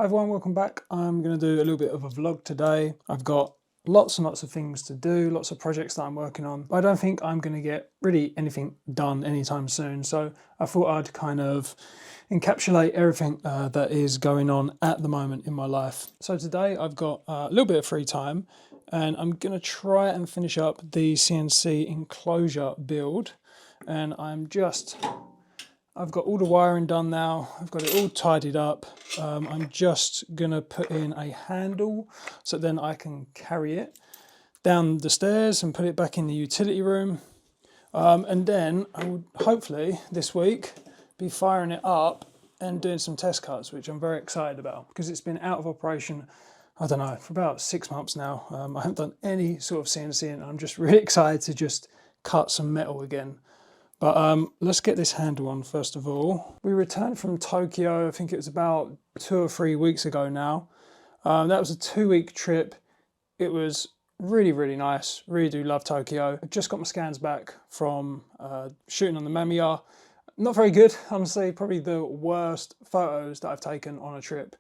Hi everyone, welcome back. I'm going to do a little bit of a vlog today. I've got lots and lots of things to do, lots of projects that I'm working on, but I don't think I'm going to get really anything done anytime soon. So I thought I'd kind of encapsulate everything that is going on at the moment in my life. So today I've got a little bit of free time and I'm going to try and finish up the CNC enclosure build. And I've got all the wiring done now. I've got it all tidied up. I'm just gonna put in a handle so then I can carry it down the stairs and put it back in the utility room. And then I would hopefully this week be firing it up and doing some test cuts, which I'm very excited about because it's been out of operation, I don't know, for about 6 months now. I haven't done any sort of CNC and I'm just really excited to just cut some metal again. But let's get this handle on first of all. We returned from Tokyo, I think it was about 2 or 3 weeks ago now. That was a 2-week trip. It was really, really nice. Really do love Tokyo. I just got my scans back from shooting on the Mamiya. Not very good, honestly. Probably the worst photos that I've taken on a trip,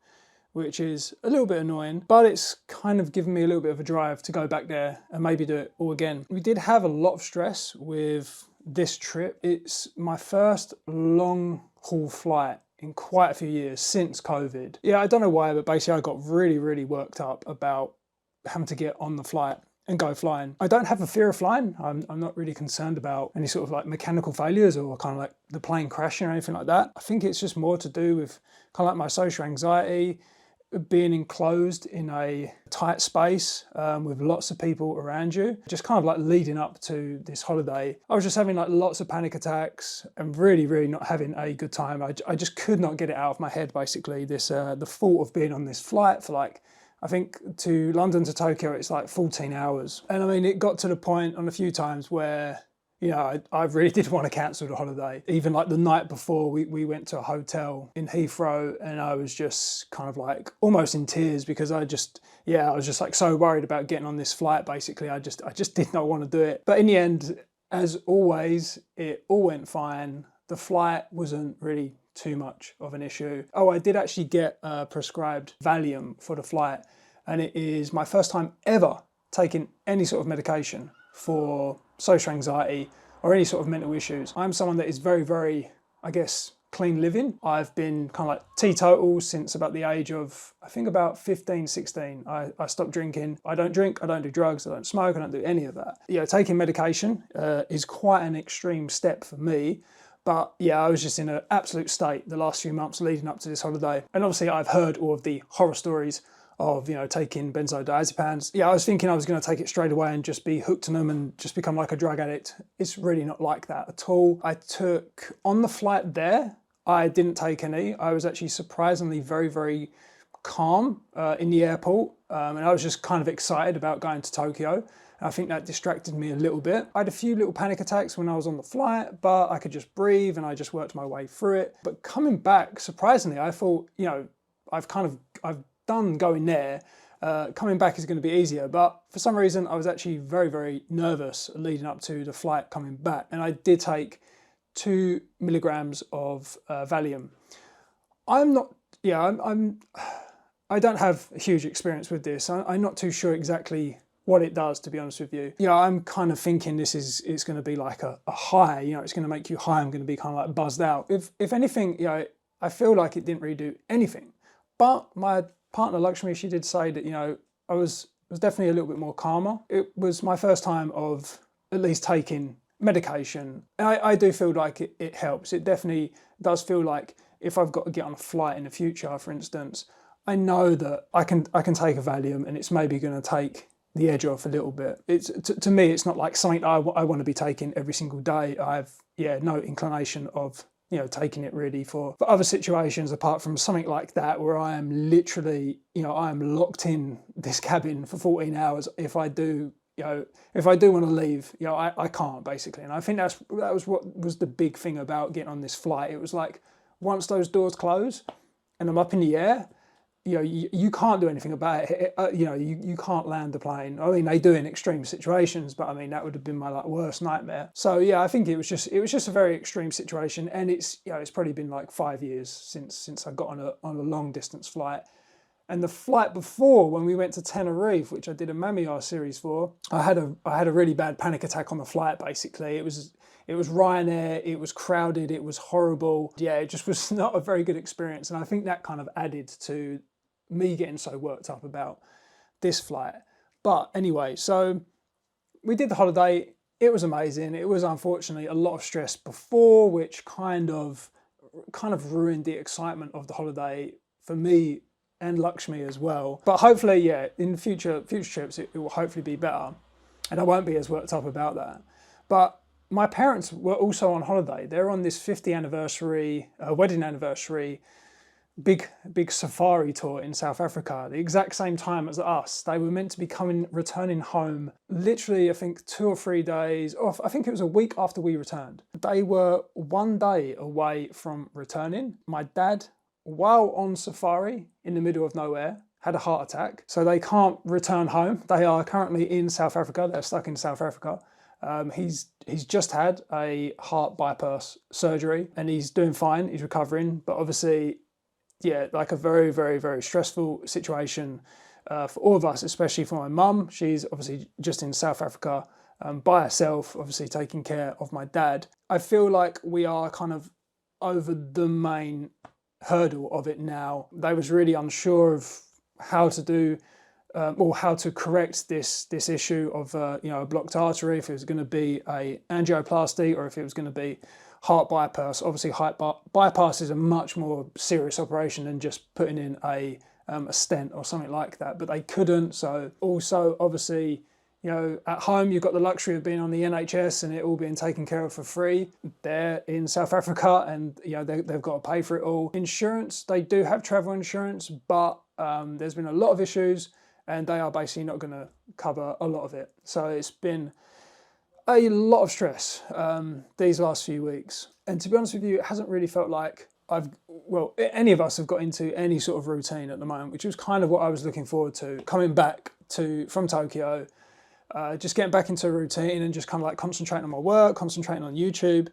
which is a little bit annoying, but it's kind of given me a little bit of a drive to go back there and maybe do it all again. We did have a lot of stress with this trip. It's my first long haul flight in quite a few years since COVID. Yeah, I don't know why, but basically I got really, really worked up about having to get on the flight and go flying. I don't have a fear of flying. I'm not really concerned about any sort of like mechanical failures or kind of like the plane crashing or anything like that. I think it's just more to do with kind of like my social anxiety, being enclosed in a tight space with lots of people around you. Just kind of like leading up to this holiday, I was just having like lots of panic attacks and really, really not having a good time. I just could not get it out of my head, basically, this the thought of being on this flight for like, I think to London to Tokyo, it's like 14 hours. And I mean, it got to the point on a few times where, you know, I really did want to cancel the holiday. Even like the night before, we went to a hotel in Heathrow and I was just kind of like almost in tears because I was just like so worried about getting on this flight, basically. I just did not want to do it. But in the end, as always, it all went fine. The flight wasn't really too much of an issue. Oh, I did actually get prescribed Valium for the flight, and it is my first time ever taking any sort of medication for social anxiety or any sort of mental issues. I'm someone that is very, very, I guess, clean living. I've been kind of like teetotal since about the age of, I think about 15, 16. I stopped drinking. I don't drink, I don't do drugs, I don't smoke, I don't do any of that. Yeah, taking medication is quite an extreme step for me. But yeah, I was just in an absolute state the last few months leading up to this holiday. And obviously I've heard all of the horror stories of, you know, taking benzodiazepines. Yeah, I was thinking I was going to take it straight away and just be hooked on them and just become like a drug addict. It's really not like that at all. I took, on the flight there, I didn't take any. I was actually surprisingly very, very calm in the airport. And I was just kind of excited about going to Tokyo. I think that distracted me a little bit. I had a few little panic attacks when I was on the flight, but I could just breathe and I just worked my way through it. But coming back, surprisingly, I thought, you know, I've done going there, coming back is going to be easier, but for some reason I was actually very, very nervous leading up to the flight coming back, and I did take 2 milligrams of Valium. I don't have a huge experience with this. I'm not too sure exactly what it does, to be honest with you. Yeah, I'm kind of thinking it's going to be like a high, you know, it's going to make you high. I'm going to be kind of like buzzed out. If anything, you know, I feel like it didn't really do anything, but my partner Lakshmi, she did say that, you know, I was definitely a little bit more calmer. It was my first time of at least taking medication. I do feel like it helps. It definitely does feel like if I've got to get on a flight in the future, for instance, I know that I can take a Valium and it's maybe going to take the edge off a little bit. It's to me, it's not like something I want to be taking every single day. I have, yeah, no inclination of, you know, taking it really for other situations apart from something like that where I am literally, you know, I am locked in this cabin for 14 hours. If I do want to leave, you know, I can't, basically. And I think that was what was the big thing about getting on this flight. It was like, once those doors close and I'm up in the air, you know, you can't do anything about it. You know, you can't land the plane. I mean, they do in extreme situations, but I mean, that would have been my like worst nightmare. So yeah, I think it was just a very extreme situation, and it's, you know, it's probably been like 5 years since I got on a long distance flight. And the flight before, when we went to Tenerife, which I did a Mamiar series for, I had a really bad panic attack on the flight. Basically, it was Ryanair. It was crowded. It was horrible. Yeah, it just was not a very good experience. And I think that kind of added to me getting so worked up about this flight. But anyway, so we did the holiday. It was amazing. It was unfortunately a lot of stress before, which kind of ruined the excitement of the holiday for me and Lakshmi as well. But hopefully, yeah, in future trips, it will hopefully be better, and I won't be as worked up about that. But my parents were also on holiday. They're on this 50th anniversary, wedding anniversary, big safari tour in South Africa, the exact same time as us. They were meant to be returning home literally, I think 2 or 3 days off. I think it was a week after we returned. They were 1 day away from returning. My dad, while on safari in the middle of nowhere, had a heart attack. So they can't return home. They are currently in South Africa. They're stuck in South Africa. He's just had a heart bypass surgery and he's doing fine. He's recovering, but obviously, yeah, like a very, very, very stressful situation for all of us, especially for my mum. She's obviously just in South Africa by herself, obviously taking care of my dad. I feel like we are kind of over the main hurdle of it now. They was really unsure of how to do or how to correct this issue of a blocked artery, if it was going to be a angioplasty or if it was going to be heart bypass. Obviously, heart bypass is a much more serious operation than just putting in a stent or something like that. But they couldn't. So also, obviously, at home you've got the luxury of being on the NHS and it all being taken care of for free. They're in South Africa and they've got to pay for it all. Insurance, they do have travel insurance, but there's been a lot of issues and they are basically not going to cover a lot of it. So it's been a lot of stress these last few weeks. And to be honest with you, it hasn't really felt like any of us have got into any sort of routine at the moment, which was kind of what I was looking forward to, coming back from Tokyo, just getting back into a routine and just kind of like concentrating on my work, concentrating on YouTube.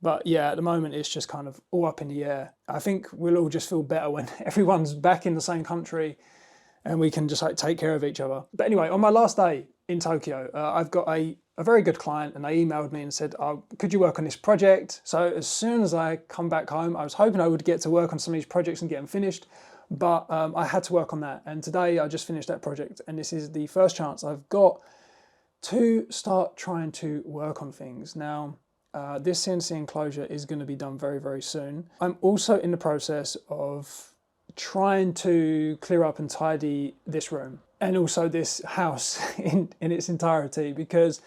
But yeah, at the moment, it's just kind of all up in the air. I think we'll all just feel better when everyone's back in the same country and we can just like take care of each other. But anyway, on my last day in Tokyo, I've got a very good client and they emailed me and said, could you work on this project? So as soon as I come back home, I was hoping I would get to work on some of these projects and get them finished, but I had to work on that. And today I just finished that project and this is the first chance I've got to start trying to work on things. Now, this CNC enclosure is going to be done very, very soon. I'm also in the process of trying to clear up and tidy this room and also this house in its entirety, because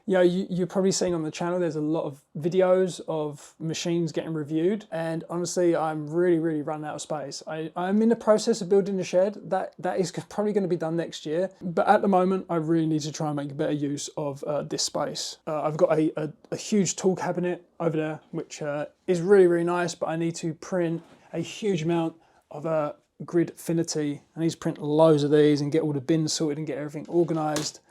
you've probably seen on the channel there's a lot of videos of machines getting reviewed, and honestly I'm really running out of space. I'm in the process of building the shed. That is probably going to be done next year, but at the moment I really need to try and make better use of this space. I've got a huge tool cabinet over there which is really nice, but I need to print a huge amount of grid affinity. I need to print loads of these and get all the bins sorted and get everything organized.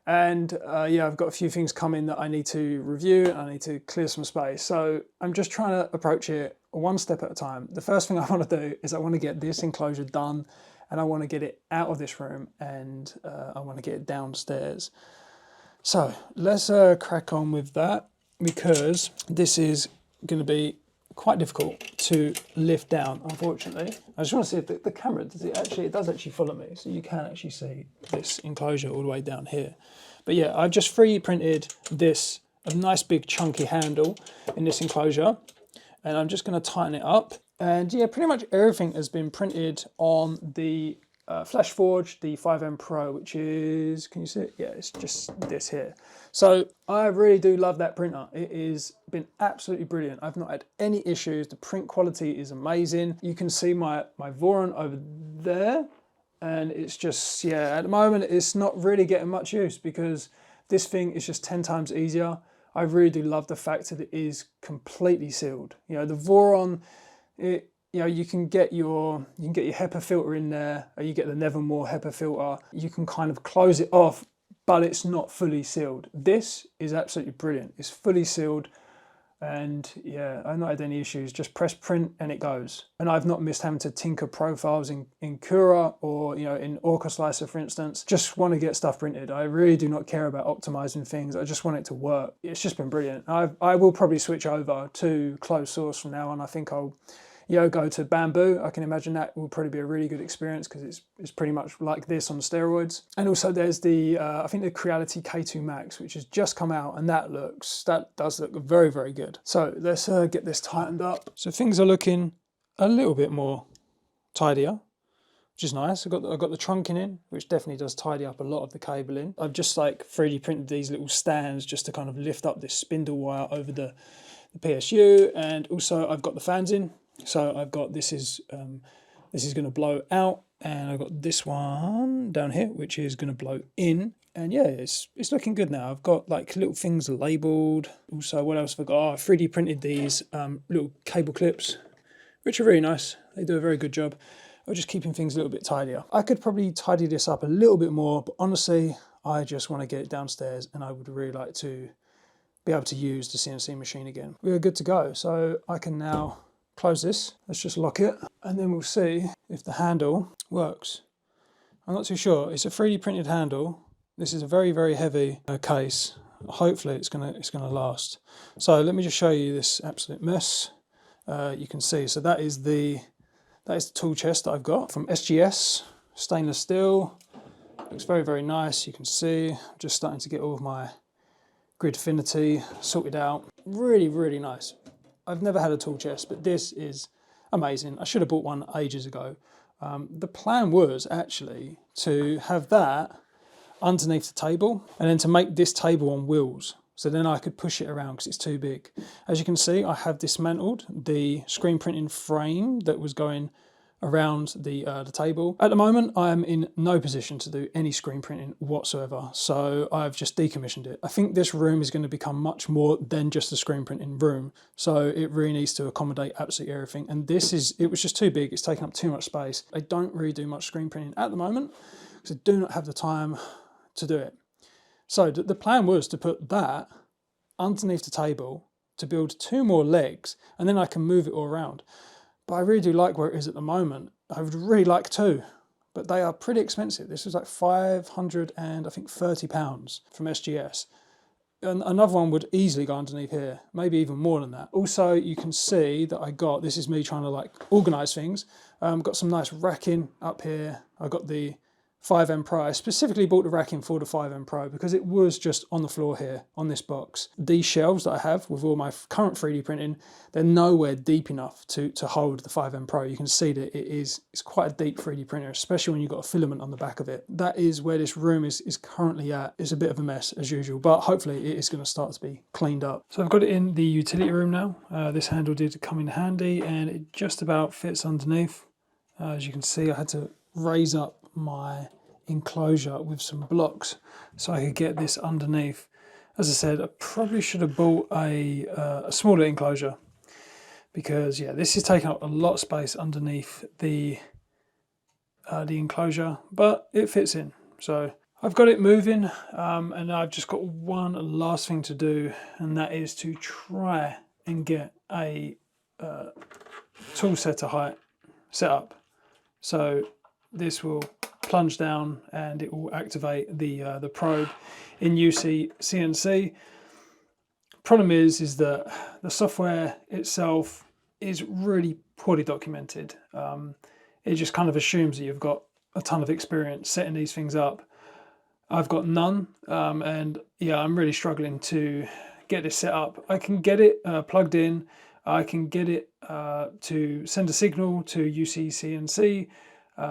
And I've got a few things coming that I need to review and I need to clear some space. So I'm just trying to approach it one step at a time. The first thing I want to do is I want to get this enclosure done and I want to get it out of this room and I want to get it downstairs. So let's crack on with that, because this is going to be quite difficult to lift down, unfortunately. I just want to see if the camera, it does actually follow me, so you can actually see this enclosure all the way down here. But yeah, I've just 3D printed a nice big chunky handle in this enclosure, and I'm just going to tighten it up. And yeah, pretty much everything has been printed on the Flash Forge, the 5M Pro, which is, can you see it? Yeah, it's just this here. So I really do love that printer. It has been absolutely brilliant. I've not had any issues. The print quality is amazing. You can see my Voron over there, and it's just, yeah, at the moment it's not really getting much use because this thing is just 10 times easier. I really do love the fact that it is completely sealed. The Voron, you can get your HEPA filter in there, or you get the Nevermore HEPA filter. You can kind of close it off, but it's not fully sealed. This is absolutely brilliant. It's fully sealed. And yeah, I've not had any issues. Just press print and it goes. And I've not missed having to tinker profiles in Cura or, you know, in Orca Slicer, for instance. Just want to get stuff printed. I really do not care about optimizing things. I just want it to work. It's just been brilliant. I will probably switch over to closed source from now on. I think I'll, you know, go to Bamboo. I can imagine that will probably be a really good experience because it's pretty much like this on steroids. And also there's the, I think the Creality K2 Max, which has just come out, and that does look very, very good. So let's get this tightened up. So things are looking a little bit more tidier, which is nice. I've got the trunking in, which definitely does tidy up a lot of the cabling. I've just like 3D printed these little stands just to kind of lift up this spindle wire over the PSU, and also I've got the fans in. So I've got this is going to blow out, and I've got this one down here which is going to blow in. And yeah, it's looking good now. I've got like little things labeled. Also, what else have I got? Oh, I 3D printed these little cable clips, which are really nice. They do a very good job of just keeping things a little bit tidier. I could probably tidy this up a little bit more, but honestly, I just want to get it downstairs, and I would really like to be able to use the CNC machine again. We're good to go. So I can now close this. Let's just lock it, and then we'll see if the handle works. I'm not too sure. It's a 3D printed handle. This is a very, very heavy case. Hopefully it's gonna last. So let me just show you this absolute mess. You can see, so that is the tool chest that I've got from SGS, stainless steel. Looks very, very nice. You can see I'm just starting to get all of my gridfinity sorted out. Really, really nice. I've never had a tool chest, but this is amazing. I should have bought one ages ago. The plan was actually to have that underneath the table, and then to make this table on wheels. So then I could push it around because it's too big. As you can see, I have dismantled the screen printing frame that was going around the table. At the moment, I am in no position to do any screen printing whatsoever, so I've just decommissioned it. I think this room is going to become much more than just a screen printing room, so it really needs to accommodate absolutely everything. And it was just too big. It's taking up too much space. I don't really do much screen printing at the moment because I do not have the time to do it. So the plan was to put that underneath the table to build 2 more legs, and then I can move it all around. But I really do like where it is at the moment. I would really like 2, but they are pretty expensive. This was like £530 from SGS. And another one would easily go underneath here, maybe even more than that. Also, you can see that this is me trying to like organize things. Got some nice racking up here. I got the 5M Pro. I specifically bought the racking for the 5M Pro because it was just on the floor here on this box. These shelves that I have with all my current 3D printing, they're nowhere deep enough to hold the 5M Pro. You can see that it's quite a deep 3D printer, especially when you've got a filament on the back of it. That is where this room is currently at. It's a bit of a mess as usual, but hopefully it is going to start to be cleaned up. So I've got it in the utility room now. This handle did come in handy, and it just about fits underneath. As you can see, I had to raise up my enclosure with some blocks so I could get this underneath. As I said, I probably should have bought a smaller enclosure because yeah, this is taking up a lot of space underneath the enclosure, but it fits in. So I've got it moving, and I've just got one last thing to do, and that is to try and get a tool setter height set up. So this will plunge down and it will activate the probe in UCCNC. Problem is that the software itself is really poorly documented. It just kind of assumes that you've got a ton of experience setting these things up. I've got none, and yeah, I'm really struggling to get this set up. I can get it plugged in. I can get it to send a signal to UCCNC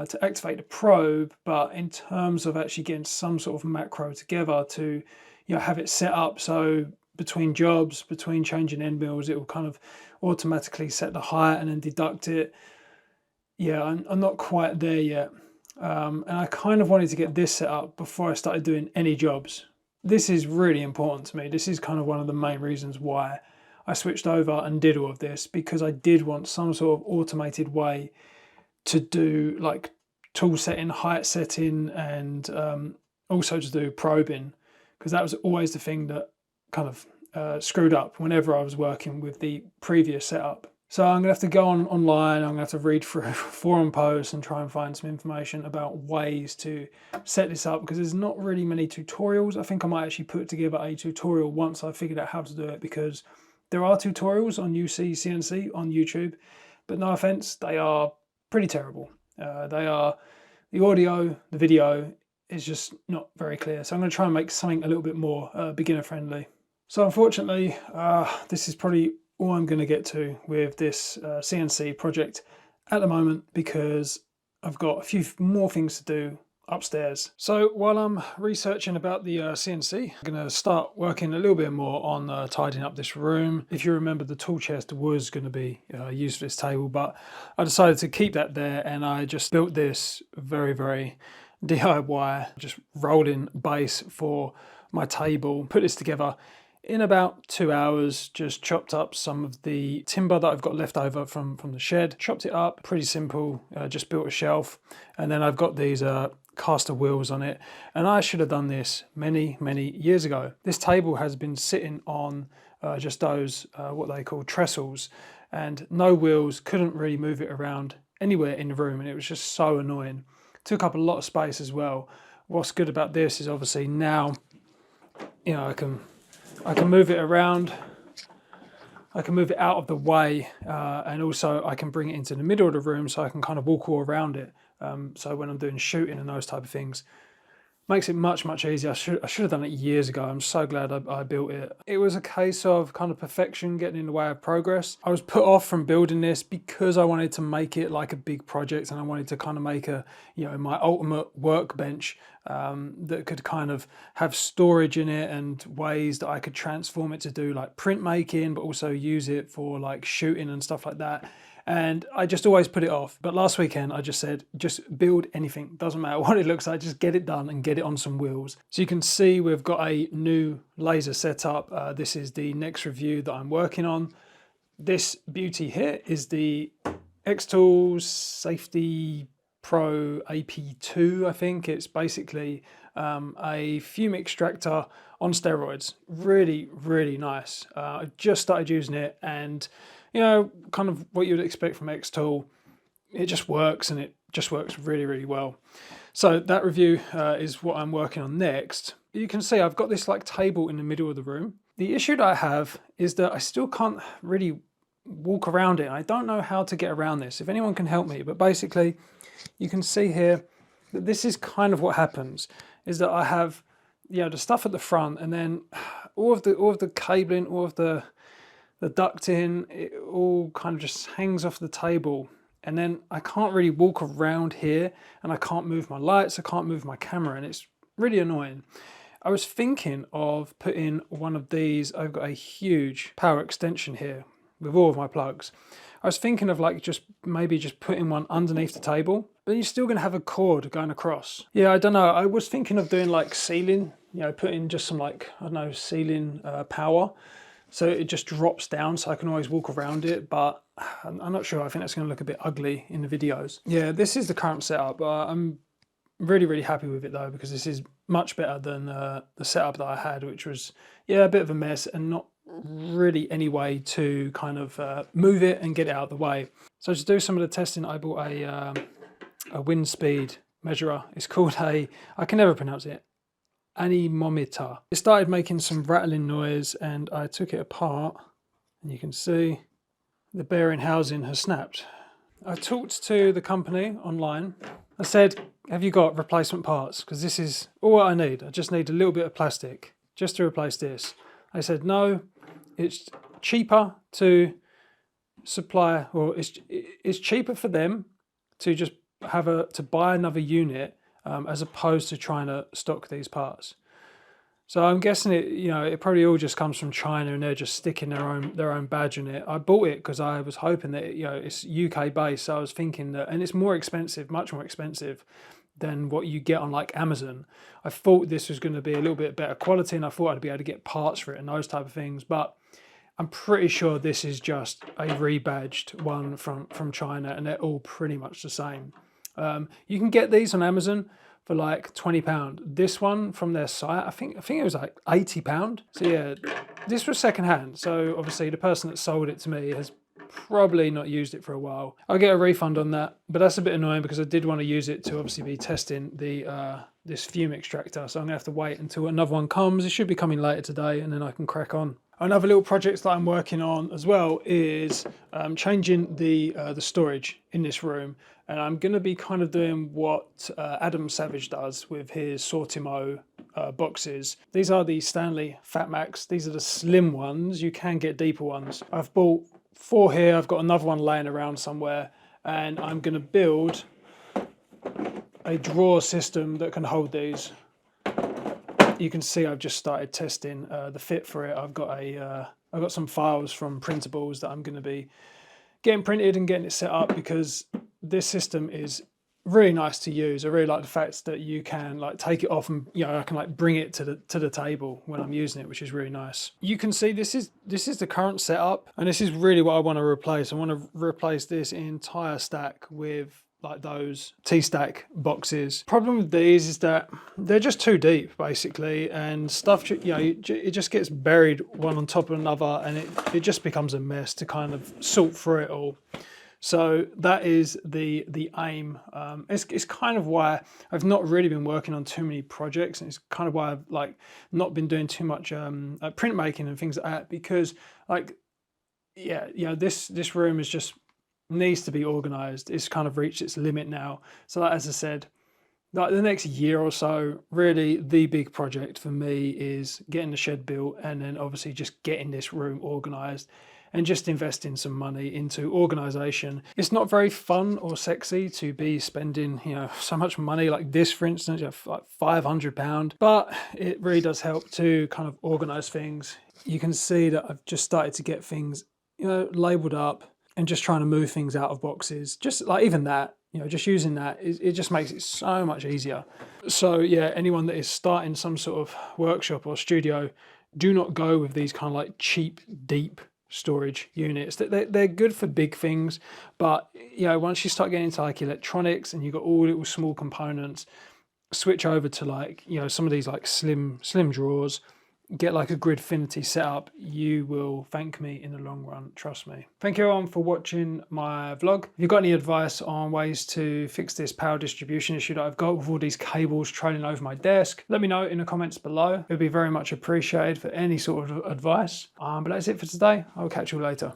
to activate the probe, but in terms of actually getting some sort of macro together to, have it set up so between jobs, between changing end mills, it will kind of automatically set the height and then deduct it. Yeah, I'm not quite there yet. And I kind of wanted to get this set up before I started doing any jobs. This is really important to me. This is kind of one of the main reasons why I switched over and did all of this, because I did want some sort of automated way to do like tool setting, height setting, and also to do probing, because that was always the thing that kind of screwed up whenever I was working with the previous setup. So I'm gonna have to go online, I'm gonna have to read through forum posts and try and find some information about ways to set this up, because there's not really many tutorials. I think I might actually put together a tutorial once I figured out how to do it, because there are tutorials on UCCNC on YouTube, but no offense, they are pretty terrible. The audio, the video is just not very clear. So I'm gonna try and make something a little bit more beginner friendly. So unfortunately, this is probably all I'm going to get to with this CNC project at the moment, because I've got a few more things to do upstairs. So while I'm researching about the CNC, I'm going to start working a little bit more on tidying up this room. If you remember, the tool chest was going to be used for this table, but I decided to keep that there, and I just built this very, very DIY, just rolling base for my table. Put this together in about 2 hours. Just chopped up some of the timber that I've got left over from the shed, chopped it up, pretty simple, just built a shelf, and then I've got these caster wheels on it, and I should have done this many years ago. This table has been sitting on just those what they call trestles, and no wheels, couldn't really move it around anywhere in the room, and it was just so annoying. Took up a lot of space as well. What's good about this is obviously now, you know, I can move it around, I can move it out of the way, and also I can bring it into the middle of the room so I can kind of walk all around it. So when I'm doing shooting and those type of things, makes it much easier. I should have done it years ago. I'm so glad I built it. It was a case of kind of perfection getting in the way of progress. I was put off from building this because I wanted to make it like a big project, and I wanted to kind of make a, you know, my ultimate workbench that could kind of have storage in it and ways that I could transform it to do like printmaking, but also use it for like shooting and stuff like that. And I just always put it off. But last weekend I just said, just build anything, doesn't matter what it looks like, just get it done and get it on some wheels. So you can see we've got a new laser setup. This is the next review that I'm working on. This beauty here is the X-Tools Safety Pro AP2, I think. It's basically a fume extractor on steroids. Really nice. I just started using it, and you know, kind of what you'd expect from X-Tool. It just works, and it just works really well. So that review is what I'm working on next. You can see I've got this like table in the middle of the room. The issue that I have is that I still can't really walk around it. I don't know how to get around this. If anyone can help me, but basically you can see here that this is kind of what happens, is that I have, you know, the stuff at the front, and then all of the cabling, all of the ducting, it all kind of just hangs off the table, and then I can't really walk around here, and I can't move my lights, I can't move my camera, and it's really annoying. I was thinking of putting one of these. I've got a huge power extension here with all of my plugs. I was thinking of like maybe just putting one underneath the table, but you're still going to have a cord going across. Yeah, I don't know. I was thinking of doing like ceiling, you know, putting just some like, I don't know, ceiling power, so it just drops down so I can always walk around it, but I'm not sure. I think that's going to look a bit ugly in the videos. Yeah, this is the current setup. I'm really happy with it though, because this is much better than the setup that I had, which was, yeah, a bit of a mess and not really any way to kind of move it and get it out of the way. So to do some of the testing, I bought a wind speed measurer. It's called I can never pronounce it, anemometer. It started making some rattling noise, and I took it apart, and you can see the bearing housing has snapped. I talked to the company online. I said, have you got replacement parts? Because this is all I need. I just need a little bit of plastic just to replace this. They said, no, it's cheaper to supply, or it's cheaper for them to just to buy another unit as opposed to trying to stock these parts. So I'm guessing it probably all just comes from China, and they're just sticking their own badge in it. I bought it because I was hoping that it's UK based. So I was thinking that, and it's more expensive, much more expensive than what you get on like Amazon. I thought this was going to be a little bit better quality, and I thought I'd be able to get parts for it and those type of things. But I'm pretty sure this is just a rebadged one from China, and they're all pretty much the same. You can get these on Amazon for like £20. This one from their site, I think it was like £80. So yeah, this was secondhand. So obviously the person that sold it to me has probably not used it for a while. I'll get a refund on that, but that's a bit annoying because I did want to use it to obviously be testing the this fume extractor. So I'm gonna have to wait until another one comes. It should be coming later today, and then I can crack on. Another little project that I'm working on as well is changing the storage in this room, and I'm going to be kind of doing what Adam Savage does with his Sortimo boxes. These are the Stanley Fat Max. These are the slim ones. You can get deeper ones. I've bought 4 here. I've got another one laying around somewhere, and I'm going to build a drawer system that can hold these. You can see I've just started testing the fit for it. I've got some files from printables that I'm going to be getting printed and getting it set up, because this system is really nice to use. I really like the fact that you can like take it off and I can like bring it to the table when I'm using it, which is really nice. You can see this is the current setup, and this is really what I want to replace. I want to replace this entire stack with like those T-Stak boxes. Problem with these is that they're just too deep basically, and stuff, it just gets buried one on top of another, and it just becomes a mess to kind of sort through it all. So that is the aim. It's kind of why I've not really been working on too many projects, and it's kind of why I've like not been doing too much printmaking and things like that, because like this room is just needs to be organized. It's kind of reached its limit now. So like, as I said, like the next year or so, really the big project for me is getting the shed built, and then obviously just getting this room organized and just investing some money into organization. It's not very fun or sexy to be spending so much money like this, for instance, like £500, but it really does help to kind of organize things. You can see that I've just started to get things labeled up, and just trying to move things out of boxes. Just like even that, just using that, it just makes it so much easier. So yeah, anyone that is starting some sort of workshop or studio, do not go with these kind of like cheap, deep storage units. They're good for big things, but once you start getting into like electronics and you've got all little small components, switch over to like, some of these like slim drawers. Get like a Gridfinity setup. You will thank me in the long run, trust me. Thank you everyone for watching my vlog. If you've got any advice on ways to fix this power distribution issue that I've got with all these cables trailing over my desk, let me know in the comments below. It would be very much appreciated for any sort of advice. But that's it for today. I'll catch you later.